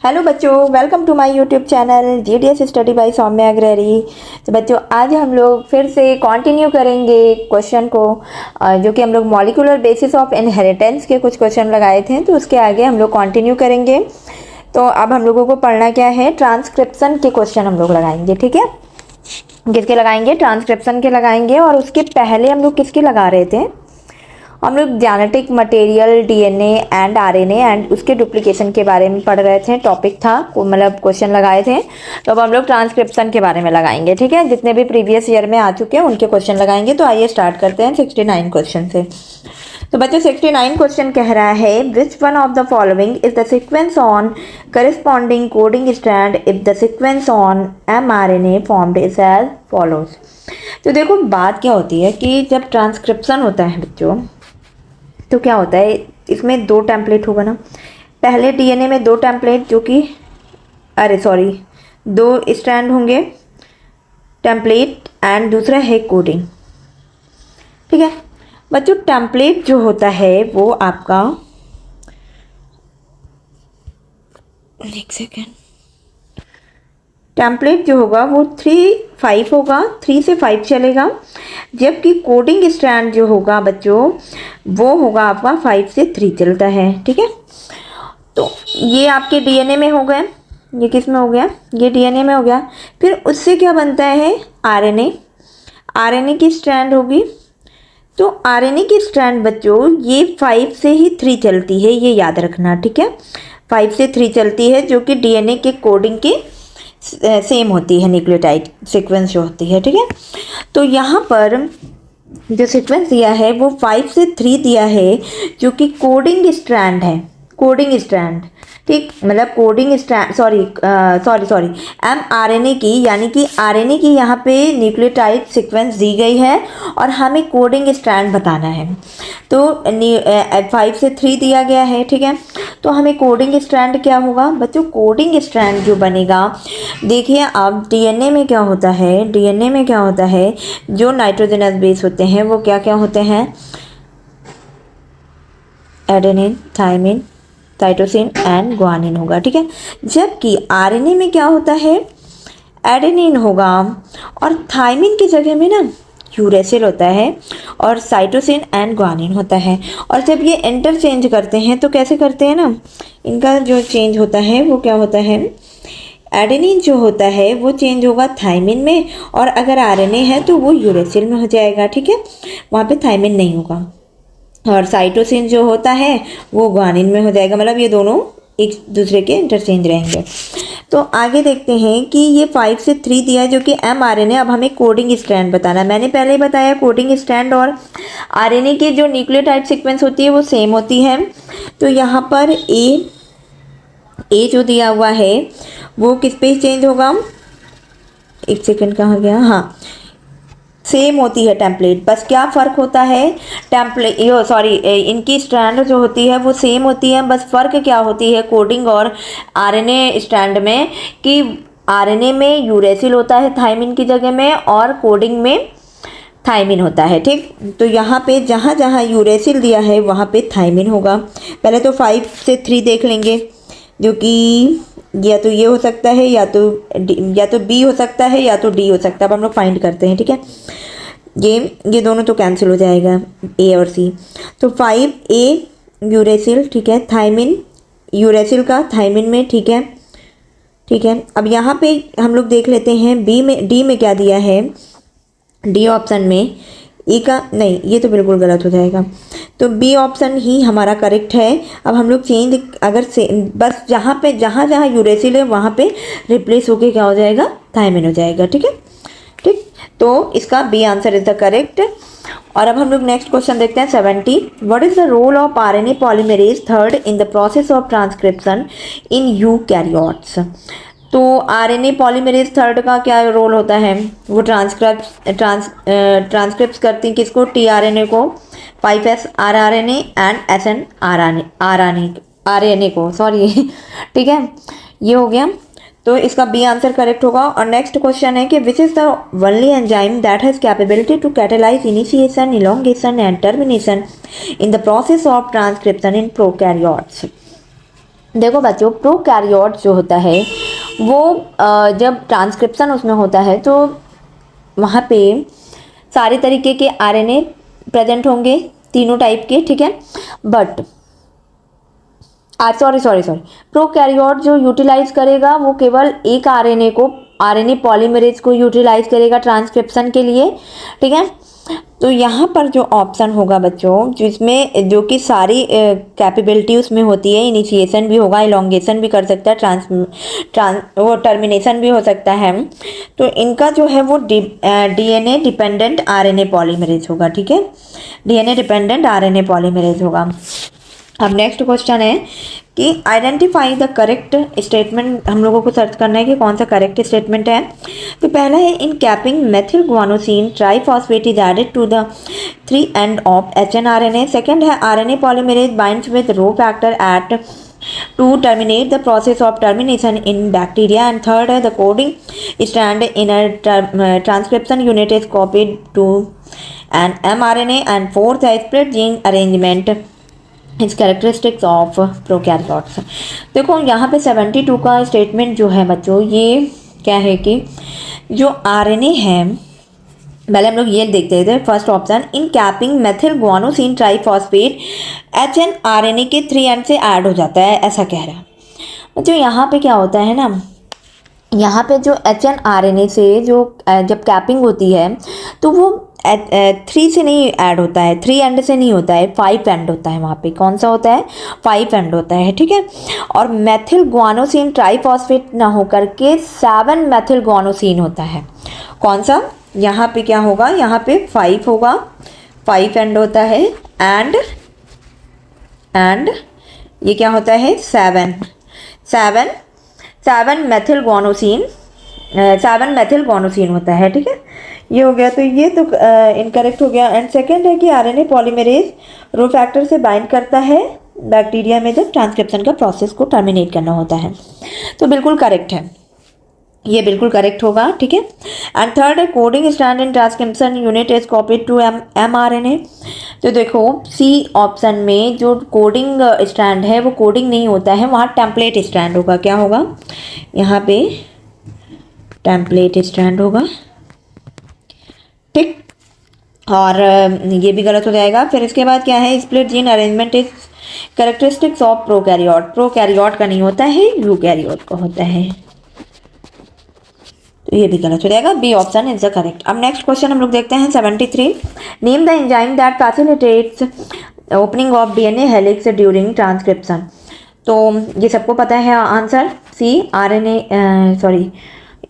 Hello बच्चों, welcome to my YouTube channel GDS study by Saumya Agrahari. तो बच्चों, आज हम लोग फिर से कंटिन्यू करेंगे क्वेश्चन को, जो कि हम लोग मॉलिक्यूलर बेसिस ऑफ इनहेरिटेंस के कुछ क्वेश्चन लगाए थे, तो उसके आगे हम लोग कंटिन्यू करेंगे। तो अब हम लोगों को पढ़ना क्या है, ट्रांसक्रिप्शन के क्वेश्चन हम लोग लगाएंगे। ठीक है, किसके लगाएंगे? ट्रांसक्रिप्शन के लगाएंगे। और उसके पहले हम लोग किसके लगा रहे थे? हम लोग genetic material, DNA and RNA and उसके डुप्लीकेशन के बारे में पढ़ रहे थे। टॉपिक था, मतलब क्वेश्चन लगाए थे। तो अब हम लोग ट्रांसक्रिप्शन के बारे में लगाएंगे। ठीक है, जितने भी प्रीवियस ईयर में आ चुके हैं उनके क्वेश्चन लगाएंगे। तो आइए स्टार्ट करते हैं 69 क्वेश्चन से। तो बच्चों, 69 क्वेश्चन कह रहा है, which one of the following is the sequence on corresponding coding strand if the sequence on mRNA formed is as follows. तो देखो, बात क्या होती है कि जब ट्रांसक्रिप्शन होता है बच्चों, तो क्या होता है, इसमें दो टेम्पलेट होगा ना। पहले डीएनए में दो टेम्पलेट, जो कि दो स्ट्रैंड होंगे टेम्पलेट, एंड दूसरा है कोडिंग। ठीक है बच्चों, टेम्पलेट जो होता है वो आपका, एक सेकेंड, टेम्पलेट जो होगा वो 3-5 होगा, 3 से 5 चलेगा। जबकि कोडिंग स्ट्रैंड जो होगा बच्चों, वो होगा आपका 5 से 3 चलता है। ठीक है, तो ये आपके डीएनए में हो गए, ये किस में हो गया? ये डीएनए में हो गया। फिर उससे क्या बनता है? आरएनए। आरएनए की स्ट्रैंड होगी। तो आरएनए की स्ट्रैंड बच्चों ये 5 से ही 3 चलती है, ये याद रखना। ठीक है, 5 से 3 चलती है, जो कि डीएनए के कोडिंग के सेम होती है, न्यूक्लियोटाइड सीक्वेंस जो होती है। ठीक है, तो यहाँ पर जो सीक्वेंस दिया है वो 5 से 3 दिया है, जो कि कोडिंग स्ट्रैंड है। कोडिंग स्ट्रैंड, ठीक, मतलब कोडिंग स्ट्रैंड, सॉरी mRNA की, यानी कि आरएनए की यहाँ पे न्यूक्लियोटाइड सीक्वेंस दी गई है और हमें कोडिंग स्ट्रैंड बताना है। तो 5 से 3 दिया गया है। ठीक है, तो हमें कोडिंग स्ट्रैंड क्या होगा बच्चों? कोडिंग स्ट्रैंड जो बनेगा, देखिए अब डीएनए में क्या होता है, डीएनए में क्या होता है, जो नाइट्रोजनस बेस होते हैं वो क्या क्या होते हैं? Adenine, thymine, cytosine and guanine होगा। ठीक है, जबकि आरएनए में क्या होता है? एडेनिन होगा, और थाइमिन की जगह में ना यूरेसिल होता है, और साइटोसिन एंड ग्वानिन होता है। और जब ये इंटरचेंज करते हैं तो कैसे करते हैं ना, इनका जो चेंज होता है वो क्या होता है? एडेनिन जो होता है वो चेंज होगा थाइमिन में, और अगर आरएनए है तो वो यूरेसिल में हो जाएगा। ठीक है, वहाँ पे थाइमिन नहीं होगा। और साइटोसिन जो होता है वो ग्वानिन में हो जाएगा, मतलब ये दोनों एक दूसरे के इंटरचेंज रहेंगे। तो आगे देखते हैं कि ये 5 से 3 दिया है, जो कि mRNA। अब हमें कोडिंग स्ट्रैंड बताना है। मैंने पहले ही बताया, कोडिंग स्ट्रैंड और आरएनए की जो न्यूक्लियोटाइड सीक्वेंस होती है वो सेम होती है। तो यहाँ पर ए जो दिया हुआ है वो किस पे चेंज होगा? एक सेकेंड, कहाँ गया? हाँ, सेम होती है टेम्पलेट, बस क्या फ़र्क होता है? इनकी स्ट्रैंड जो होती है वो सेम होती है, बस फ़र्क क्या होती है कोडिंग और आरएनए स्ट्रैंड में, कि आरएनए में यूरेसिल होता है थाइमिन की जगह में, और कोडिंग में थाइमिन होता है। ठीक, तो यहाँ पे जहाँ जहाँ यूरेसिल दिया है वहाँ पे थाइमिन होगा। पहले तो 5 से 3 देख लेंगे, जो कि या तो ये हो सकता है, या तो बी हो सकता है, या तो डी हो सकता है। अब हम लोग फाइंड करते हैं। ठीक है, ये दोनों तो कैंसिल हो जाएगा, ए और सी। तो 5A यूरेसिल, ठीक है, थाइमिन यूरेसिल का थाइमिन में। ठीक है, ठीक है, अब यहाँ पे हम लोग देख लेते हैं डी में क्या दिया है। डी ऑप्शन में ई का नहीं, ये तो बिल्कुल गलत हो जाएगा, तो बी ऑप्शन ही हमारा करेक्ट है। अब हम लोग चेंज अगर से बस जहाँ जहाँ यूरेसिल है वहाँ पे रिप्लेस होके क्या हो जाएगा? थाइमिन हो जाएगा। ठीक है, ठीक, तो इसका B answer is the correct. और अब हम लोग नेक्स्ट क्वेश्चन देखते हैं 70। What is the role of RNA polymerase third in the process of transcription in eukaryotes? तो आरएनए पॉलीमरेज थर्ड का क्या रोल होता है? वो ट्रांसक्रिप्ट करती हैं किसको? टीआरएनए को, 5S rRNA and SN RNA को, सॉरी। ठीक है, ये हो गया। तो इसका बी आंसर करेक्ट होगा। और नेक्स्ट क्वेश्चन है कि which is the only enzyme that has capability to catalyse initiation, elongation and termination in the process of transcription in prokaryotes? देखो बच्चों, प्रोकैरियोट जो होता है वो जब ट्रांसक्रिप्शन उसमें होता है तो वहाँ पे सारे तरीके के आरएनए प्रेजेंट होंगे, तीनों टाइप के, ठीक है। बट सॉरी, प्रोकैरियोट जो यूटिलाइज करेगा वो केवल एक आरएनए पॉलीमरेज को यूटिलाइज करेगा ट्रांसक्रिप्शन के लिए, ठीक है। तो यहाँ पर जो ऑप्शन होगा बच्चों, जिसमें जो कि सारी कैपेबिलिटी उसमें होती है, इनिशिएशन भी होगा, इलोंगेशन भी कर सकता है, वो टर्मिनेशन भी हो सकता है, तो इनका जो है वो डीएनए डिपेंडेंट आरएनए पॉलीमरेज होगा, ठीक है। डीएनए डिपेंडेंट आरएनए पॉलीमरेज होगा। अब नेक्स्ट क्वेश्चन है कि आइडेंटिफाई द करेक्ट स्टेटमेंट, हम लोगों को सर्च करना है कि कौन सा करेक्ट स्टेटमेंट है। तो पहला है in capping methyl guanosine triphosphate is added to the 3 end of HNRNA। Second है RNA polymerase binds with rho factor at to terminate the process of termination in bacteria, and third है the coding strand in a transcription unit is copied to an mRNA, and fourth है split gene arrangement इस characteristics of prokaryotes. देखो यहाँ पे 72 का statement जो है बच्चों, ये क्या है कि जो आरएनए है, पहले हम लोग ये देखते थे first option, in capping methyl guanosine triphosphate HNRNA के 3 एंड से ऐड हो जाता है, ऐसा कह रहा है बच्चों। यहाँ पे क्या होता है ना, यहाँ पे जो HNRNA से जो जब कैपिंग होती है तो वो 3 से नहीं ऐड होता है, 3 एंड से नहीं होता है, 5 एंड होता है। वहाँ पे कौन सा होता है, 5 एंड होता है, ठीक है। और मेथिल गुआनोसिन ट्राइफॉस्फेट ना होकर के 7 मेथिल गुआनोसिन होता है। कौन सा, यहाँ पे क्या होगा, यहाँ पे 5 होगा, 5 एंड होता है, एंड ये क्या होता है, 7 मेथिल गुआनोसिन, 7 मेथिल गुआनोसिन होता है, ठीक है। ये हो गया, तो ये तो इनकरेक्ट हो गया। एंड सेकेंड है कि आरएनए पॉलीमरेज रो फैक्टर से बाइंड करता है बैक्टीरिया में जब ट्रांसक्रिप्शन का प्रोसेस को टर्मिनेट करना होता है, तो बिल्कुल करेक्ट है, ये बिल्कुल करेक्ट होगा, ठीक है। एंड थर्ड है coding stand in transcription unit is copied to mRNA। तो देखो सी ऑप्शन में जो कोडिंग स्टैंड है वो कोडिंग नहीं होता है, वहाँ टेम्पलेट स्टैंड होगा। क्या होगा, यहाँ पे टेम्पलेट स्टैंड होगा, ठीक। और ये भी गलत हो जाएगा। फिर इसके बाद क्या है, split gene arrangement is characteristics of prokaryote, prokaryote का नहीं होता है, यूकैरियोट का होता है, तो ये भी गलत हो जाएगा, B option is the correct. अब नेक्स्ट क्वेश्चन हम लोग देखते हैं 73, name the enzyme that facilitates opening of DNA helix during transcription. तो ये सबको पता है आंसर, सी आरएनए, सॉरी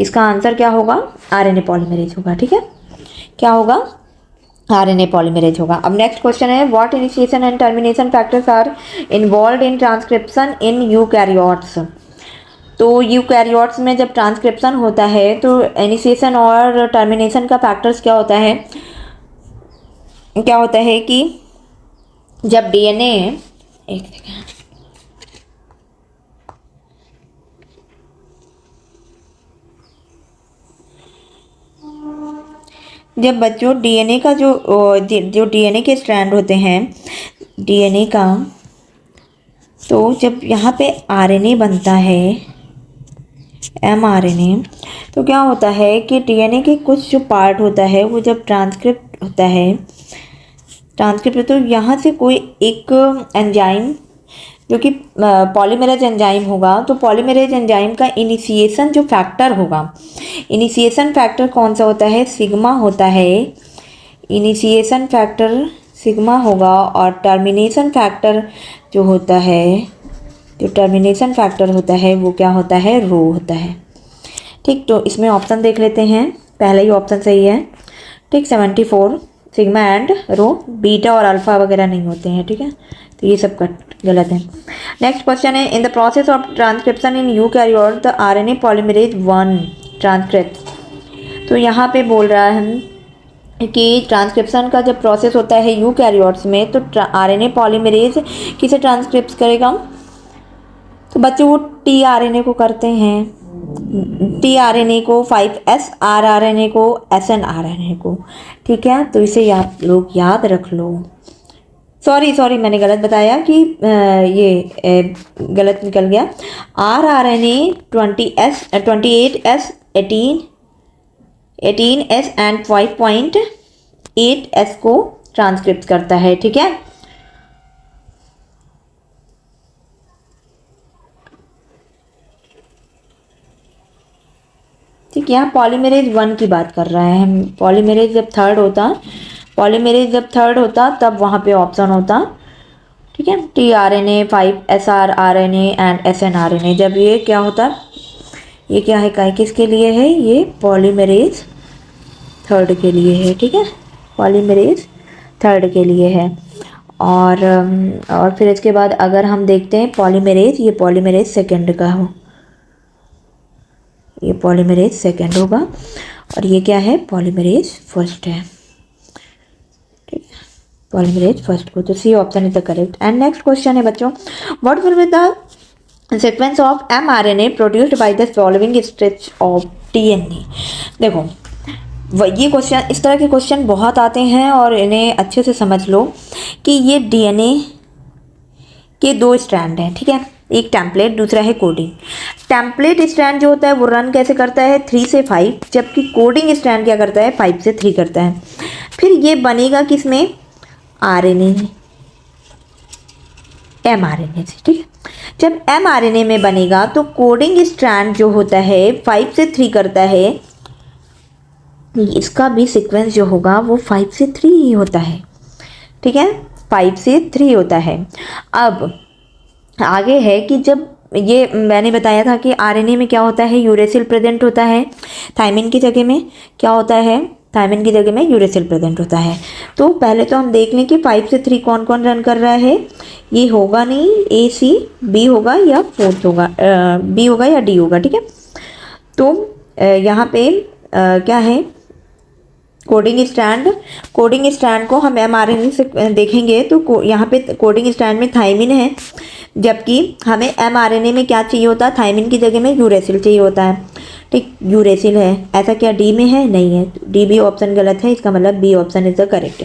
इसका आंसर क्या होगा, आरएनए पॉलीमरेज होगा, ठीक है। क्या होगा, आरएनए पॉलीमरेज होगा। अब नेक्स्ट क्वेश्चन है what initiation and termination factors are involved in transcription in eukaryotes. तो यूकैरियोट्स में जब ट्रांसक्रिप्शन होता है तो इनिशिएशन और टर्मिनेशन का फैक्टर्स क्या होता है, कि जब डीएनए, एक सेकेंड, जब बच्चों डीएनए का जो डीएनए के स्ट्रैंड होते हैं डीएनए का, तो जब यहाँ पे आरएनए बनता है mRNA, तो क्या होता है कि डीएनए के कुछ जो पार्ट होता है वो जब ट्रांसक्रिप्ट होता है, तो यहाँ से कोई एक एंजाइम जो कि पॉलीमरेज एंजाइम होगा, तो पॉलीमरेज एंजाइम का इनिशिएशन जो फैक्टर होगा, इनिशिएशन फैक्टर कौन सा होता है, सिग्मा होता है, इनिशिएशन फैक्टर सिग्मा होगा। और टर्मिनेशन फैक्टर जो होता है, वो क्या होता है, रो होता है, ठीक। तो इसमें ऑप्शन देख लेते हैं, पहला ही ऑप्शन सही है, ठीक। 74 सिग्मा एंड रो, बीटा और अल्फा वगैरह नहीं होते हैं, ठीक है, तो ये सब गलत है। नेक्स्ट क्वेश्चन है इन the process of transcription in eukaryote the RNA polymerase 1 transcript. तो यहाँ पे बोल रहा है कि ट्रांसक्रिप्शन का जब प्रोसेस होता है यूकैरियोट्स में तो आरएनए पॉलीमरेज किसे ट्रांसक्रिप्ट करेगा, तो बच्चों वो टीआरएनए को करते हैं, टीआरएनए को, 5S आरआरएनए को, SNRNA को, ठीक है। तो इसे आप लोग याद रख लो, सॉरी मैंने गलत बताया कि गलत निकल गया। rRNA 28S 18S and 5.8S को ट्रांसक्रिप्ट करता है, ठीक है। ठीक है, यहाँ पॉलीमरेज 1 की बात कर रहा है हम। पॉलीमरेज जब थर्ड होता तब वहाँ पे ऑप्शन होता, ठीक है। tRNA 5SrRNA एंड snRNA, जब ये क्या होता, ये क्या है, किसके लिए है, ये पॉलीमरेज थर्ड के लिए है, ठीक है, पॉलीमरेज थर्ड के लिए है। और फिर इसके बाद अगर हम देखते हैं पॉलीमरेज, ये पॉलीमरेज सेकंड का हो, ये पॉलीमरेज सेकंड होगा, और ये क्या है, पॉलीमरेज फर्स्ट है, ठीक है, पॉलीमरेज फर्स्ट को। तो C option is the correct. And next question है बच्चों, what will be the sequence of mRNA produced by the following stretch of DNA। देखो ये क्वेश्चन, इस तरह के क्वेश्चन बहुत आते हैं और इन्हें अच्छे से समझ लो कि ये DNA के 2 स्ट्रैंड हैं, ठीक है, एक टेम्पलेट, दूसरा है कोडिंग। टेम्पलेट स्ट्रैंड जो होता है वो रन कैसे करता है, 3 से 5, जबकि कोडिंग स्ट्रैंड क्या करता है, 5 से 3 करता है। फिर ये बनेगा किसमें, RNA में, mRNA से, ठीक है। जब mRNA में बनेगा तो कोडिंग स्ट्रैंड जो होता है 5 से 3 करता है, इसका भी सीक्वेंस जो होगा वो 5 से 3 ही होता है, ठीक है, 5 से 3 होता है। अब आगे है कि जब ये मैंने बताया था कि आरएनए में क्या होता है, यूरेसिल प्रेजेंट होता है, थायमिन की जगह में क्या होता है, थायमिन की जगह में यूरेसिल प्रेजेंट होता है। तो पहले तो हम देख लें कि 5 से 3 कौन कौन रन कर रहा है। ये होगा नहीं, ए सी बी होगा या फोर्थ होगा, बी होगा या डी होगा, ठीक है। तो यहाँ पे क्या है, कोडिंग स्ट्रैंड को हम mRNA से देखेंगे तो यहाँ पे कोडिंग स्ट्रैंड में थायमिन है, जबकि हमें mRNA में क्या चाहिए होता है, थायमिन की जगह में यूरेसिल चाहिए होता है, ठीक, यूरेसिल है। ऐसा क्या डी में है, नहीं है, डी बी ऑप्शन गलत है, इसका मतलब B option is the correct.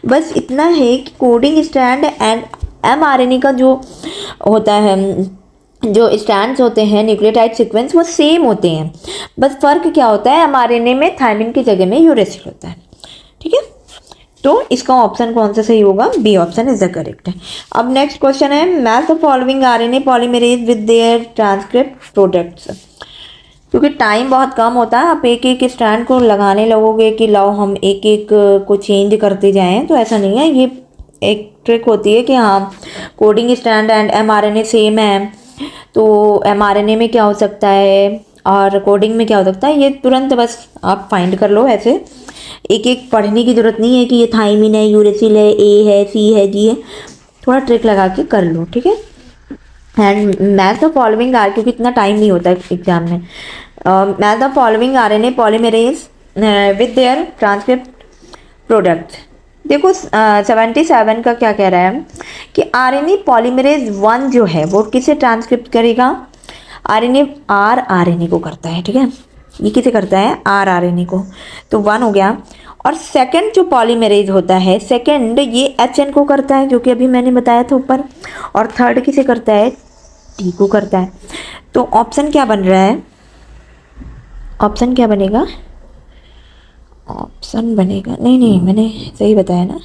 बस इतना है कि कोडिंग स्ट्रैंड एंड mRNA का जो होता है, जो स्ट्रैंड्स होते हैं न्यूक्लियोटाइड सीक्वेंस, वो सेम होते हैं, बस फ़र्क क्या होता है, mRNA में थायमिन की जगह में यूरेसिल होता है, ठीक है। तो इसका ऑप्शन कौन सा सही होगा, B option is the correct है। अब नेक्स्ट क्वेश्चन है, match the following RNA polymerase with their transcript products. क्योंकि टाइम बहुत कम होता है, आप एक एक स्ट्रैंड को लगाने लगोगे कि लाओ हम एक एक को चेंज करते जाएं, तो ऐसा नहीं है। ये एक ट्रिक होती है कि हाँ coding strand and mRNA same है, तो mRNA में क्या हो सकता है और कोडिंग में क्या हो सकता है, ये तुरंत बस आप फाइंड कर लो। ऐसे एक एक पढ़ने की ज़रूरत नहीं है कि ये थायमिन है, यूरेसिल है, ए है, सी है, जी है, थोड़ा ट्रिक लगा के कर लो, ठीक है। And match the following are, क्योंकि इतना टाइम नहीं होता एग्जाम में। Match the following RNA polymerase with their transcript product. देखो 77 का क्या कह रहा है कि RNA पॉलीमरेज 1 जो है वो किसे ट्रांसक्रिप्ट करेगा, RNA को करता है, ठीक है। ये किसे करता है, RNA को, तो 1 हो गया। और सेकंड जो पॉलीमरेज होता है, सेकंड ये HN को करता है, जो कि अभी मैंने बताया था ऊपर। और थर्ड किसे करता है, T को करता है। तो ऑप्शन क्या बन रहा है, ऑप्शन क्या बनेगा, ऑप्शन बनेगा, नहीं मैंने सही बताया ना,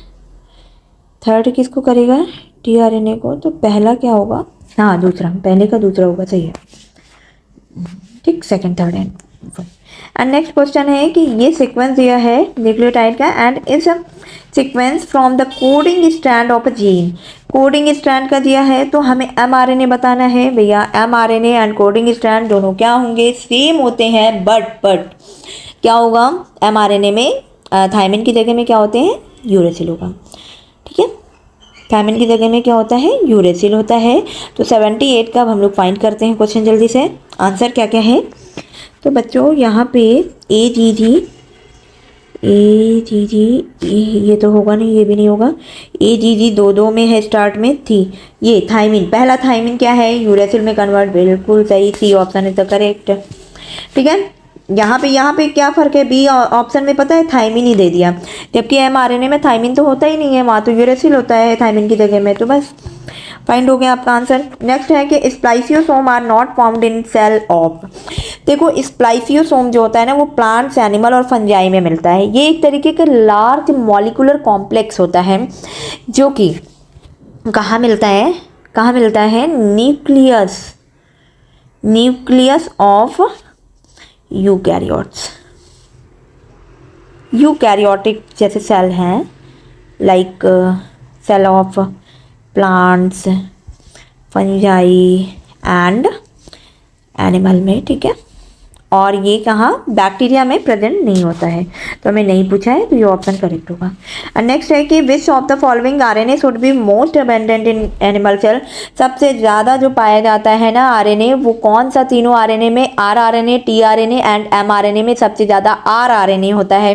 थर्ड किसको करेगा, tRNA को। तो पहला क्या होगा, हाँ दूसरा, पहले का दूसरा होगा, सही है, ठीक, second third and next question है कि ये सीक्वेंस दिया है न्यूक्लियोटाइड का, एंड इस sequence from the coding strand of a gene. Coding strand का दिया है तो हमें mRNA बताना है। भैया mRNA एंड कोडिंग स्ट्रैंड दोनों क्या होंगे, सेम होते हैं, बट क्या होगा, mRNA में थायमिन की जगह में क्या होते हैं, यूरेसिल होगा, ठीक है। थायमिन की जगह में क्या होता है, यूरेसिल होता है। तो 78 का अब हम लोग फाइंड करते हैं क्वेश्चन जल्दी से, आंसर क्या क्या है। तो बच्चों यहाँ पे AGG, ये तो होगा नहीं, ये भी नहीं होगा। AGG 2 में है, स्टार्ट में थी। ये थायमिन, पहला थायमिन क्या है, यूरेसिल में कन्वर्ट, बिल्कुल सही, C option is the correct, ठीक है। यहाँ पे क्या फ़र्क है, बी ऑप्शन में पता है थायमिन ही दे दिया, जबकि mRNA में थायमिन तो होता ही नहीं है, वहाँ तो यूरेसिल होता है थायमिन की जगह में। तो बस फाइंड हो गया आपका आंसर। नेक्स्ट है कि spliceosome are not found in cell of. देखो स्प्लाइसियोसोम जो होता है ना वो प्लांट्स, एनिमल और फंजाई में मिलता है। ये एक तरीके का लार्ज मॉलिक्यूलर कॉम्प्लेक्स होता है जो कि कहाँ मिलता है, कहाँ मिलता है, nucleus, nucleus of eukaryotes. Eukaryotic जैसे सेल हैं, like cell of plants, fungi and animal में, ठीक है। और ये कहाँ, बैक्टीरिया में प्रेजेंट नहीं होता है, तो हमें नहीं पूछा है, तो ये ऑप्शन करेक्ट होगा। एंड नेक्स्ट है कि which of the following RNA should be most abundant in animal cell. सबसे ज़्यादा जो पाया जाता है ना आरएनए, वो कौन सा तीनों आरएनए में, आरआरएनए, टीआरएनए एंड एमआरएनए में सबसे ज़्यादा आरआरएनए होता है,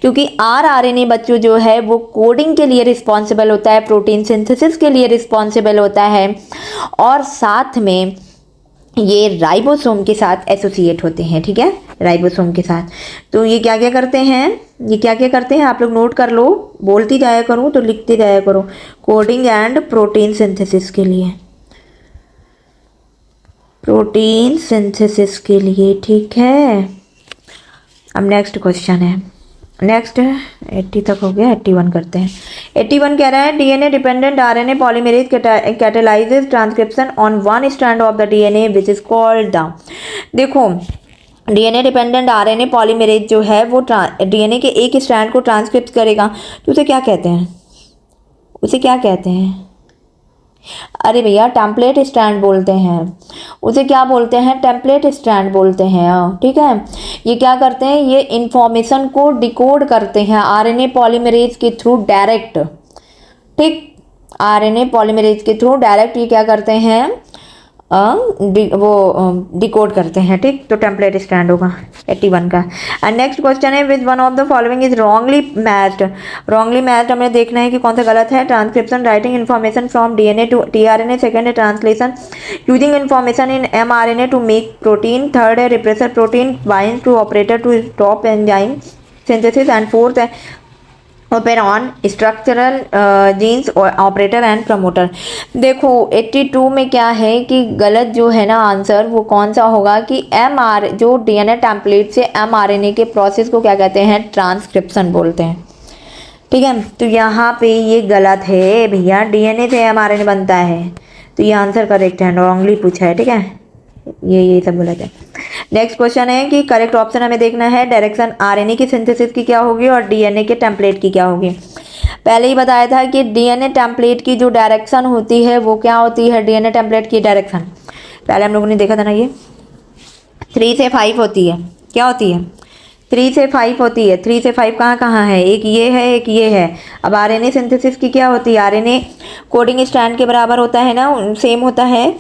क्योंकि आरआरएनए बच्चों जो है वो कोडिंग के लिए रिस्पॉन्सिबल होता है, प्रोटीन सिंथेसिस के लिए रिस्पॉन्सिबल होता है, और साथ में ये राइबोसोम के साथ एसोसिएट होते हैं, ठीक है, राइबोसोम के साथ। तो ये क्या क्या करते हैं, ये क्या क्या करते हैं आप लोग नोट कर लो, बोलती जाया करूँ तो लिखते जाया करो, कोडिंग एंड प्रोटीन सिंथेसिस के लिए, प्रोटीन सिंथेसिस के लिए, ठीक है। अब नेक्स्ट क्वेश्चन है, नेक्स्ट 80 तक हो गया, 81 करते हैं। 81 कह रहा है DNA dependent RNA polymerase catalyses transcription on one strand of the DNA which is called the. देखो डीएनए डिपेंडेंट आरएनए पॉलीमरेज जो है वो डीएनए के एक स्ट्रैंड को ट्रांसक्रिप्ट करेगा, तो उसे क्या कहते हैं, उसे क्या कहते हैं, अरे भैया टेम्पलेट स्ट्रैंड बोलते हैं, उसे क्या बोलते हैं, टेम्पलेट स्ट्रैंड बोलते हैं, ठीक है। ये क्या करते हैं, ये इंफॉर्मेशन को डिकोड करते हैं आरएनए पॉलीमरेज के थ्रू डायरेक्ट, ठीक, आरएनए पॉलीमरेज के थ्रू डायरेक्ट ये क्या करते हैं, डिकोड करते हैं, ठीक। तो टेम्पलेट स्ट्रैंड होगा 81 का। एंड नेक्स्ट क्वेश्चन है which one of the following is wrongly matched. Wrongly matched हमें देखना है कि कौन सा गलत है। Transcription writing information from DNA to tRNA, second है translation using information in mRNA to make protein, third है repressor protein binds to operator to stop enzyme synthesis, and fourth है operon structural genes operator and promoter. देखो 82 में क्या है कि गलत जो है ना आंसर वो कौन सा होगा कि जो डीएनए टेम्पलेट से एमआरएनए के प्रोसेस को क्या कहते हैं, ट्रांसक्रिप्शन बोलते हैं, ठीक है। तो यहाँ पे ये गलत है भैया, डीएनए से एमआरएनए बनता है, तो ये आंसर करेक्ट है, रॉन्गली पूछा है, ठीक है, ये सब गलत है। नेक्स्ट क्वेश्चन है कि करेक्ट ऑप्शन हमें देखना है, डायरेक्शन आरएनए की सिंथेसिस की क्या होगी और डीएनए के टेम्पलेट की क्या होगी। पहले ही बताया था कि डीएनए टेम्पलेट की जो डायरेक्शन होती है वो क्या होती है, डीएनए टेम्पलेट की डायरेक्शन पहले हम लोगों ने देखा था ना, ये 3 से 5 होती है, क्या होती है, 3 से 5 होती है। 3 से 5 कहाँ कहाँ है, एक ये है, एक ये है। अब आरएनए सिंथेसिस की क्या होती है, आरएनए कोडिंग स्ट्रैंड के बराबर होता है ना, सेम होता है,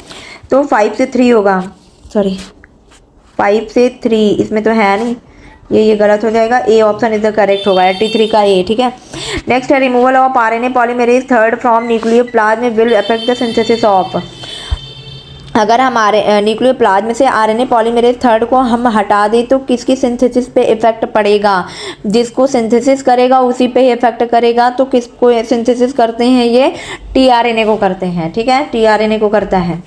तो 5 से 3 होगा, सॉरी 5 से 3, इसमें तो है नहीं, ये गलत हो जाएगा, A option is the correct होगा, 83 का ए, ठीक है। नेक्स्ट है removal of RNA polymerase third from nucleoplasm will affect the synthesis of. अगर हमारे न्यूक्लियोप्लाज्म से आरएनए पॉलीमरेज थर्ड को हम हटा दें तो किसकी सिंथेसिस पे इफेक्ट पड़ेगा, जिसको सिंथेसिस करेगा उसी पे इफेक्ट करेगा। तो किसको सिंथेसिस करते हैं, ये टीआरएनए को करते हैं, ठीक है, टीआरएनए को करता है।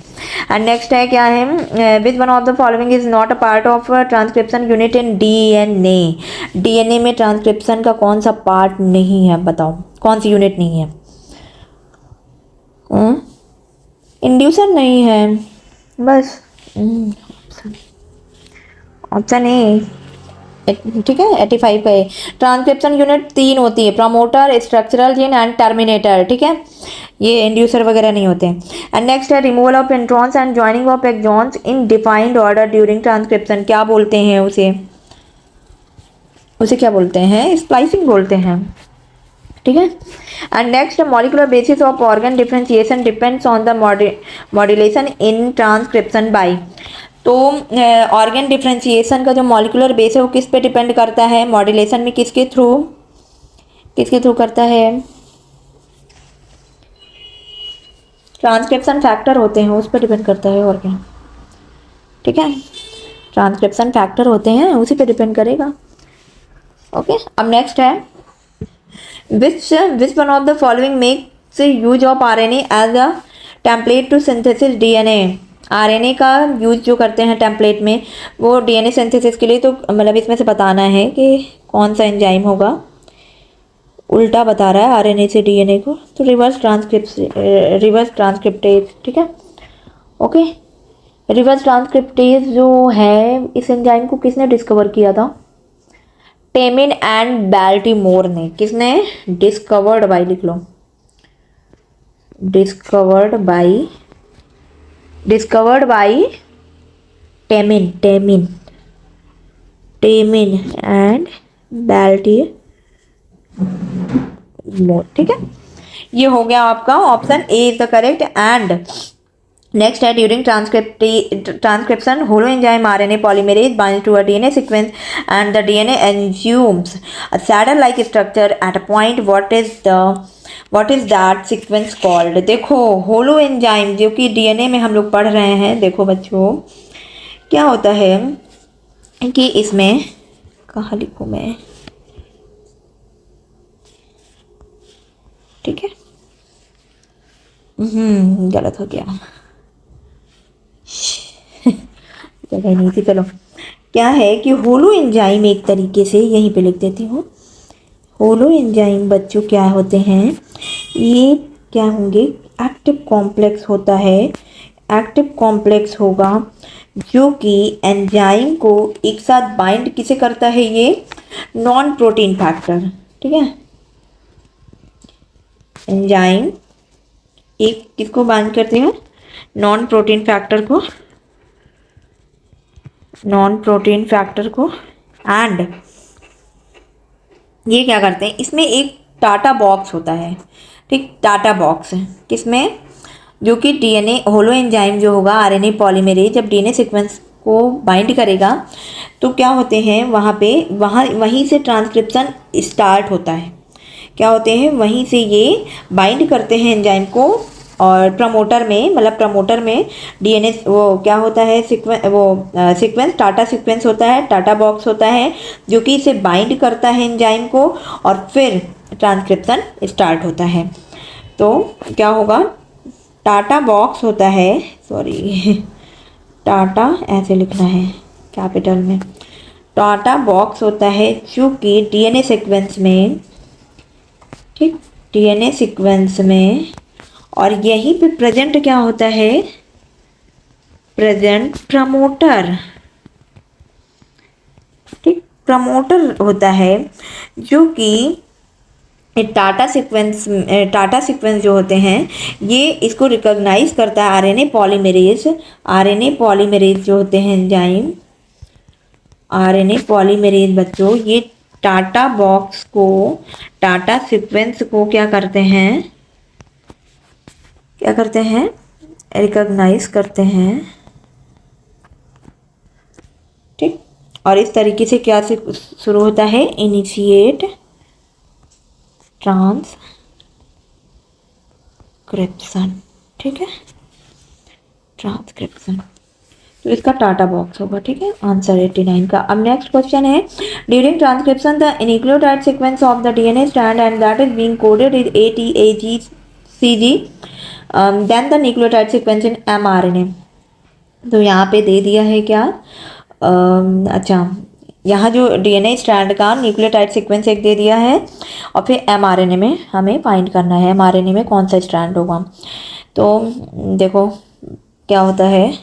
एंड नेक्स्ट है क्या है, which one of the following is not a part of transcription unit in DNA. DNA में ट्रांसक्रिप्शन का कौन सा पार्ट नहीं है, बताओ कौन सी यूनिट नहीं है, इंड्यूसर नहीं है, बस ऑप्शन ए, ठीक है, 85 का है। ट्रांसक्रिप्शन यूनिट 3 होती है, promoter, structural gene and terminator, ठीक है, ये इंड्यूसर वगैरह नहीं होते। एंड नेक्स्ट है removal of introns and joining of exons in defined order during transcription, क्या बोलते हैं उसे, उसे क्या बोलते हैं, स्प्लाइसिंग बोलते हैं, ठीक है। And next molecular basis of organ differentiation depends on the modulation in transcription by. तो ऑर्गन डिफरेंशिएशन का जो मॉलिकुलर बेस है वो किस पे डिपेंड करता है, मॉड्यूलेशन में किसके थ्रू करता है, ट्रांसक्रिप्शन फैक्टर होते हैं उस पर डिपेंड करता है, और क्या, ठीक है। ट्रांसक्रिप्शन फैक्टर होते हैं, उसी पे डिपेंड करेगा। ओके, अब नेक्स्ट है which one of the following makes use of RNA as a template to synthesis DNA. RNA का यूज जो करते हैं टेम्पलेट में वो डीएनए सिंथेसिस के लिए, तो मतलब इसमें से बताना है कि कौन सा एंजाइम होगा। उल्टा बता रहा है आरएनए से डीएनए को, तो रिवर्स ट्रांसक्रिप्टेज। ठीक है, ओके। रिवर्स ट्रांसक्रिप्टेज जो है, इस एंजाइम को किसने डिस्कवर किया था? टेमिन एंड बाल्टीमोर ने। किसने? डिस्कवर्ड बाय, लिख लो, discovered by Temin and Baltimore. ठीक है, ये हो गया आपका option A is the correct. And next है during transcription holoenzyme RNA polymerase binds to a DNA sequence and the DNA assumes a saddle like structure at a point. What is that sequence called? देखो, holo enzyme जो कि DNA में हम लोग पढ़ रहे हैं, देखो बच्चों क्या होता है कि इसमें, कहाँ लिखूँ मैं, ठीक है, गलत हो गया, जगह नहीं थी। चलो, क्या है कि होलो एंजाइम एक तरीके से, यहीं पे लिख देती हूँ, होलो एंजाइम बच्चों क्या होते हैं, ये क्या होंगे, एक्टिव कॉम्प्लेक्स होता है। एक्टिव कॉम्प्लेक्स होगा जो कि एंजाइम को एक साथ बाइंड किसे करता है, ये नॉन प्रोटीन फैक्टर। ठीक है, एंजाइम एक किसको बाइंड करते हैं, नॉन प्रोटीन फैक्टर को, एंड ये क्या करते हैं, इसमें एक टाटा बॉक्स होता है। ठीक, टाटा बॉक्स है किसमें, जो कि डीएनए होलो एंजाइम जो होगा आरएनए पॉलीमरेज जब डीएनए सीक्वेंस को बाइंड करेगा तो क्या होते हैं वहीं से ट्रांसक्रिप्शन स्टार्ट होता है। क्या होते हैं, वहीं से ये बाइंड करते हैं एंजाइम को, और प्रमोटर में डीएनए वो क्या होता है, सीक्वेंस टाटा सीक्वेंस होता है, टाटा बॉक्स होता है जो कि इसे बाइंड करता है एंजाइम को, और फिर ट्रांसक्रिप्शन स्टार्ट होता है। तो क्या होगा, टाटा बॉक्स होता है, सॉरी टाटा ऐसे लिखना है कैपिटल में, टाटा बॉक्स होता है जो कि डीएनए सीक्वेंस में, ठीक, डीएनए सीक्वेंस में, और यहीं पे प्रेजेंट क्या होता है, प्रेजेंट प्रमोटर। ठीक, प्रमोटर होता है जो कि टाटा सीक्वेंस जो होते हैं ये इसको रिकॉग्नाइज करता है। आरएनए पॉलीमरेज जो होते हैं एंजाइम, आरएनए पॉलीमरेज बच्चों, ये टाटा बॉक्स को, टाटा सीक्वेंस को क्या करते हैं, रिकॉग्नाइज करते हैं। ठीक, और इस तरीके से क्या से शुरू होता है, इनिशिएट ट्रांसक्रिप्शन। ठीक है, ट्रांसक्रिप्शन, तो इसका टाटा बॉक्स होगा। ठीक है, आंसर 89 का। अब नेक्स्ट क्वेश्चन है, during transcription the nucleotide sequence of the DNA strand and that is being coded is ATAGCG then the nucleotide sequence in mRNA। तो यहाँ पे दे दिया है क्या, अच्छा, यहाँ जो डीएनए स्ट्रैंड का न्यूक्लियोटाइड सीक्वेंस एक दे दिया है, और फिर mRNA में हमें फाइंड करना है mRNA में कौन सा स्ट्रैंड होगा। तो देखो क्या होता है,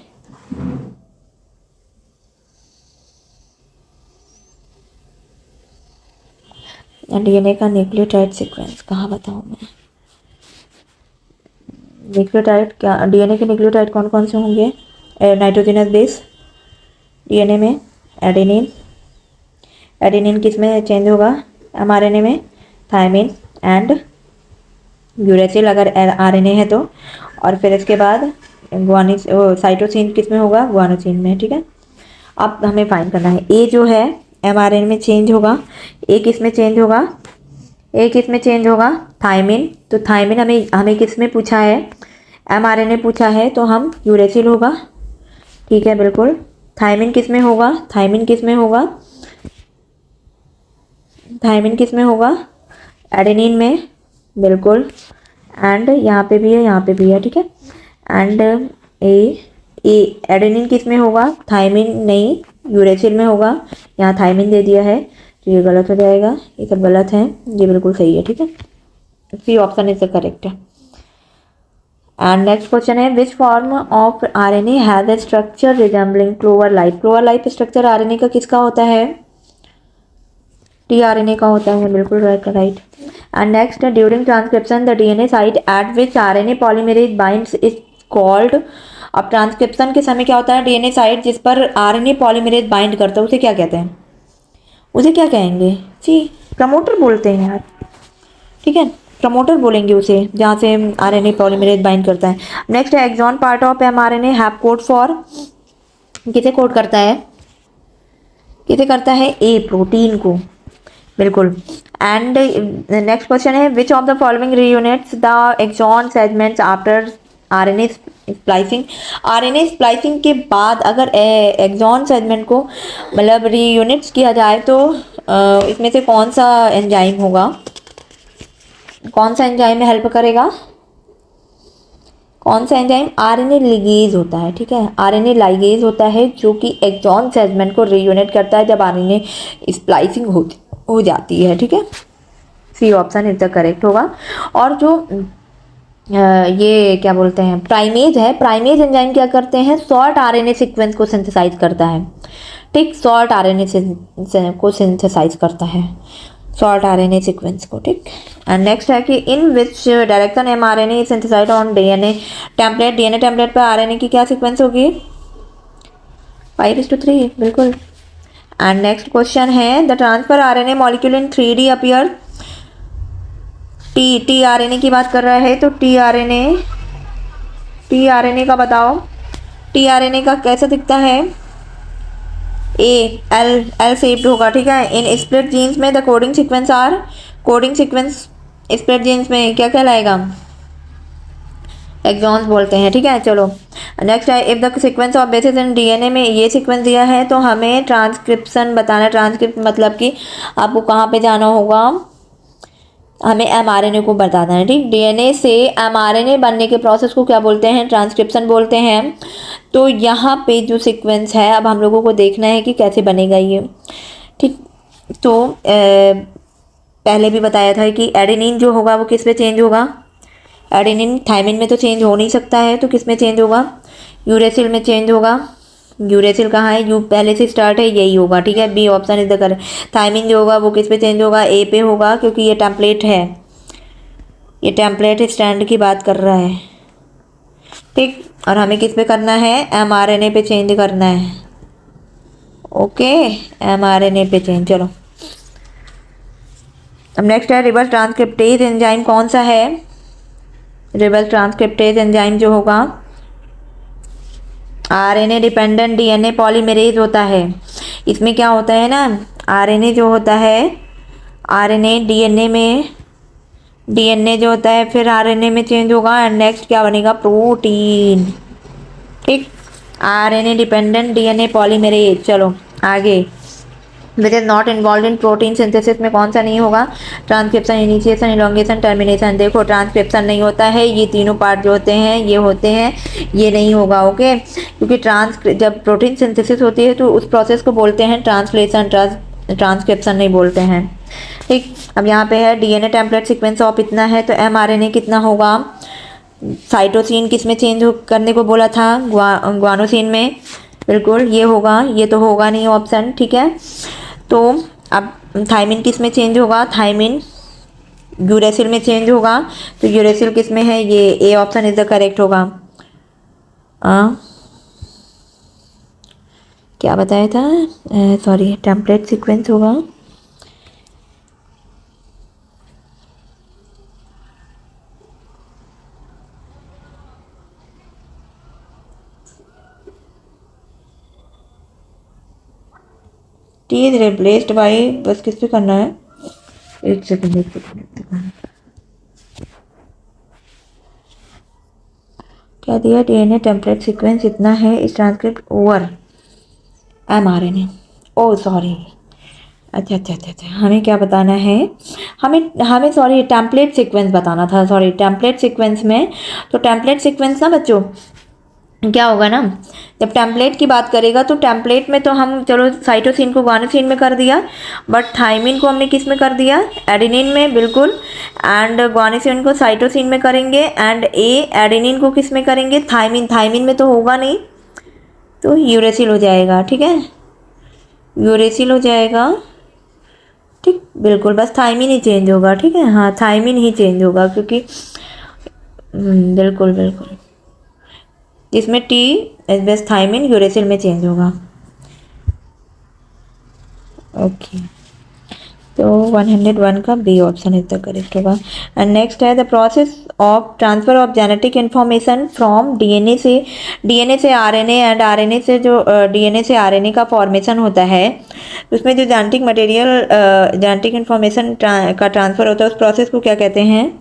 डीएनए का न्यूक्लियोटाइड सीक्वेंस कहाँ बताऊँ मैं, न्यूक्लियोटाइड क्या, डीएनए के न्यूक्लियोटाइड कौन कौन से होंगे, नाइट्रोजनस बेस डीएनए में, एडेनिन किस में चेंज होगा, mRNA में थायमिन एंड यूरेसिल अगर आरएनए है तो, और फिर इसके बाद साइटोसिन किस में होगा, गुआनोसिन में। ठीक है, अब हमें फाइंड करना है, ए जो है mRNA में चेंज होगा, एक इसमें चेंज होगा थायमिन। तो थायमिन हमें किस में पूछा है, mRNA पूछा है, तो हम यूरेसिल होगा। ठीक है, बिल्कुल थायमिन किस में होगा, थायमिन किस में होगा, थायमिन किस में होगा, एडेनिन में, बिल्कुल। एंड यहाँ पे भी है, यहाँ पे भी है, ठीक है। एंड ए एडेनिन किस में होगा, थायमिन नहीं, यूरेसिल में होगा। यहाँ थायमिन दे दिया है तो ये गलत हो जाएगा, ये सब गलत है, ये बिल्कुल सही है, ठीक है। C option is the correct. And next question है which form of RNA has a structure resembling clover life. Clover life structure RNA का किसका होता है, टीआरएनए का होता है, बिल्कुल right. And next during transcription the DNA site at which RNA polymerase binds is called. अब ट्रांसक्रिप्शन के समय क्या होता है, डीएनए साइट जिस पर आरएनए पॉलीमरेज बाइंड करता है उसे क्या कहते हैं, उसे क्या कहेंगे जी, प्रमोटर बोलते हैं यार, ठीक है, प्रमोटर बोलेंगे उसे, जहाँ से आरएनए पॉलीमरेज बाइंड करता है। नेक्स्ट है exon part of mRNA have code for, किसे कोड करता है, किसे करता है, ए प्रोटीन को, बिल्कुल। एंड नेक्स्ट क्वेश्चन है which of the following reunites the exon segments after RNA splicing. RNA splicing के बाद अगर एक्सॉन सेगमेंट को मतलब रीयूनिट्स किया जाए तो इसमें से कौन सा एंजाइम होगा, कौन सा एंजाइम में हेल्प करेगा, कौन सा एंजाइम, आरएनए लिगेज होता है, ठीक है, आरएनए लाइगेज होता है जो कि एक्सॉन सेगमेंट को रीयूनिट करता है जब आरएनए स्प्लाइसिंग हो जाती है, ठीक है। C option is the correct होगा। और जो ये क्या बोलते हैं प्राइमेज है, प्राइमेज एंजाइम क्या करते हैं, शॉर्ट आरएनए सीक्वेंस को सिंथेसाइज करता है, ठीक, शॉर्ट आरएनए को सिंथेसाइज करता है, शॉर्ट आरएनए सीक्वेंस को, ठीक। एंड नेक्स्ट है कि in which direction mRNA synthesized on DNA template. DNA template पर आरएनए की क्या सीक्वेंस होगी, 5:3, बिल्कुल। एंड नेक्स्ट क्वेश्चन है the transfer RNA molecule in 3D appear. TRNA की बात कर रहा है तो टीआरएनए का बताओ, टीआरएनए का कैसा दिखता है, एल शेप्ड होगा, ठीक है। इन स्प्लिट जीन्स में the coding sequence are, coding sequence split genes में क्या कहलाएगा, एक्सॉन्स बोलते हैं, ठीक है। चलो नेक्स्ट है if the sequence of basis in DNA में ये सीक्वेंस दिया है तो हमें ट्रांसक्रिप्शन बताना, ट्रांसक्रिप्ट मतलब कि आपको कहाँ पे जाना होगा, हमें एमआरएनए को बताना है, ठीक। डीएनए से एमआरएनए बनने के प्रोसेस को क्या बोलते हैं, ट्रांसक्रिप्शन बोलते हैं। तो यहाँ पे जो सीक्वेंस है अब हम लोगों को देखना है कि कैसे बनेगा ये, ठीक। तो पहले भी बताया था कि एडेनिन जो होगा वो किस में चेंज होगा, एडेनिन थायमिन में तो चेंज हो नहीं सकता है, तो किस में चेंज होगा, यूरेसिल में चेंज होगा। यूरेसिल कहाँ है, यू पहले से स्टार्ट है, यही होगा, ठीक है। B option is the correct. Thymine जो होगा वो किस पे चेंज होगा, ए पे होगा, क्योंकि ये टेम्पलेट है, ये टेम्पलेट स्टैंड की बात कर रहा है, ठीक। और हमें किस पे करना है, एमआरएनए पे चेंज करना है, ओके, एमआरएनए पे चेंज। चलो अब नेक्स्ट है रिवर्स ट्रांसक्रिप्टेज एंजाइम कौन सा है, रिवर्स ट्रांसक्रिप्टेज एंजाइम जो होगा आरएनए डिपेंडेंट डीएनए पॉलीमरेज होता है। इसमें क्या होता है ना, आरएनए जो होता है, आरएनए डीएनए में, डीएनए जो होता है फिर आरएनए में चेंज होगा एंड नेक्स्ट क्या बनेगा, प्रोटीन, ठीक। RNA dependent DNA polymerase. चलो आगे, which is not involve in protein synthesis में कौन सा नहीं होगा, ट्रांसक्रिप्शन, इनिशिएशन, इलोंगेशन, टर्मिनेशन। देखो ट्रांसक्रिप्शन नहीं होता है, ये तीनों पार्ट जो होते हैं ये होते हैं, ये नहीं होगा, ओके। क्योंकि जब प्रोटीन सिंथेसिस होती है तो उस प्रोसेस को बोलते हैं ट्रांसलेशन, ट्रांसक्रिप्शन नहीं बोलते हैं, ठीक। अब यहाँ पे है डीएनए टेम्पलेट सीक्वेंस ऑफ इतना है तो एमआरएनए कितना होगा, साइटोसिन किस में चेंज करने को बोला था, ग्वानोसिन में, बिल्कुल ये होगा, ये तो होगा नहीं ऑप्शन, ठीक है। तो अब थायमिन किस में चेंज होगा, थायमिन यूरेसिल में चेंज होगा, तो यूरेसिल किस में है, ये A option is the correct होगा। क्या बताया था, सॉरी, टेम्पलेट सीक्वेंस होगा, टी इज रिप्लेस्ड बाई, बस किस पे करना है, एक सेकंड क्या दिया, डीएनए टेम्पलेट सीक्वेंस इतना है, इस transcript over, mRNA। Oh sorry, अच्छा अच्छा अच्छा अच्छा, हमें क्या बताना है, हमें हमें सॉरी टेम्पलेट सीक्वेंस बताना था, सॉरी टेम्पलेट सीक्वेंस में। तो टेम्पलेट सीक्वेंस ना बच्चों क्या होगा ना, जब टेम्पलेट की बात करेगा तो टेम्पलेट में तो हम चलो साइटोसिन को गुआनिसिन में कर दिया, बट थाइमिन को हमने किस में कर दिया, एडेनिन में, बिल्कुल। एंड गुआनिसिन को साइटोसिन में करेंगे, एंड एडेनिन को किस में करेंगे, थाइमिन, थाइमिन में तो होगा नहीं, तो यूरेसिल हो जाएगा, ठीक है, यूरेसिल हो जाएगा, ठीक, बिल्कुल, बस थाइमिन ही चेंज होगा, ठीक है, हाँ थाइमिन ही चेंज होगा, क्योंकि बिल्कुल बिल्कुल, इसमें T S base thymine uracil में चेंज होगा। ओके, तो 101 का B option is the correct होगा। एंड नेक्स्ट है the process of transfer of genetic information from DNA से आरएनए, एंड आरएनए से जो डीएनए से आरएनए का फॉर्मेशन होता है, उसमें जो जेनेटिक मटेरियल जेनेटिक इन्फॉर्मेशन का ट्रांसफ़र होता है, उस प्रोसेस को क्या कहते हैं,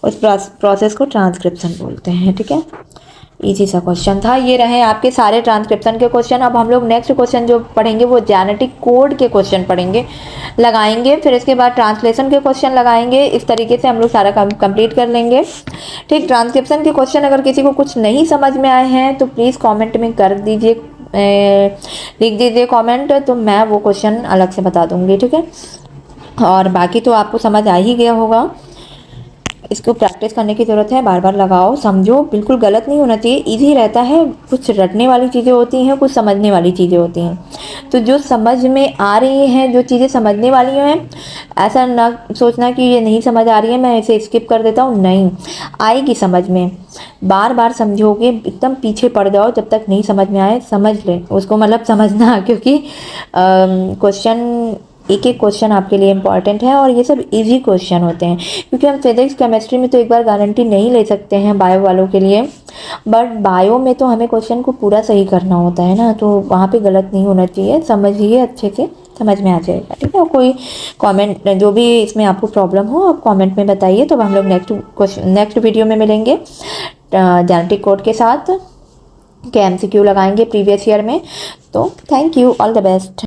उस प्रोसेस को ट्रांसक्रिप्शन बोलते हैं, ठीक है। इजी सा क्वेश्चन था। ये रहे आपके सारे ट्रांसक्रिप्शन के क्वेश्चन। अब हम लोग नेक्स्ट क्वेश्चन जो पढ़ेंगे वो जेनेटिक कोड के क्वेश्चन पढ़ेंगे, लगाएंगे, फिर इसके बाद ट्रांसलेशन के क्वेश्चन लगाएंगे। इस तरीके से हम लोग सारा काम कंप्लीट कर लेंगे, ठीक। ट्रांसक्रिप्शन के क्वेश्चन अगर किसी को कुछ नहीं समझ में आए हैं तो प्लीज़ कॉमेंट में कर दीजिए, लिख दीजिए कॉमेंट, तो मैं वो क्वेश्चन अलग से बता दूँगी, ठीक है। और बाकी तो आपको समझ आ ही गया होगा। इसको प्रैक्टिस करने की ज़रूरत है, बार बार लगाओ, समझो, बिल्कुल गलत नहीं होना चाहिए, इजी रहता है। कुछ रटने वाली चीज़ें होती हैं, कुछ समझने वाली चीज़ें होती हैं। तो जो समझ में आ रही हैं, जो चीज़ें समझने वाली हैं, ऐसा ना सोचना कि ये नहीं समझ आ रही है मैं इसे स्किप कर देता हूँ, नहीं, आएगी समझ में। बार बार समझोगे, एकदम पीछे पड़ जाओ, जब तक नहीं समझ में आए समझ लें उसको, मतलब समझना, क्योंकि क्वेश्चन, एक एक क्वेश्चन आपके लिए इंपॉर्टेंट है, और ये सब इजी क्वेश्चन होते हैं, क्योंकि हम फिजिक्स केमिस्ट्री में तो एक बार गारंटी नहीं ले सकते हैं बायो वालों के लिए, बट बायो में तो हमें क्वेश्चन को पूरा सही करना होता है ना, तो वहाँ पे गलत नहीं होना चाहिए। समझिए अच्छे से, समझ में आ जाएगा, ठीक है। और कोई कमेंट, जो भी इसमें आपको प्रॉब्लम हो आप कमेंट में बताइए, तो हम लोग नेक्स्ट वीडियो में मिलेंगे जेनेटिक कोड के साथ, के MCQ लगाएंगे प्रीवियस ईयर में। तो thank you, all the best.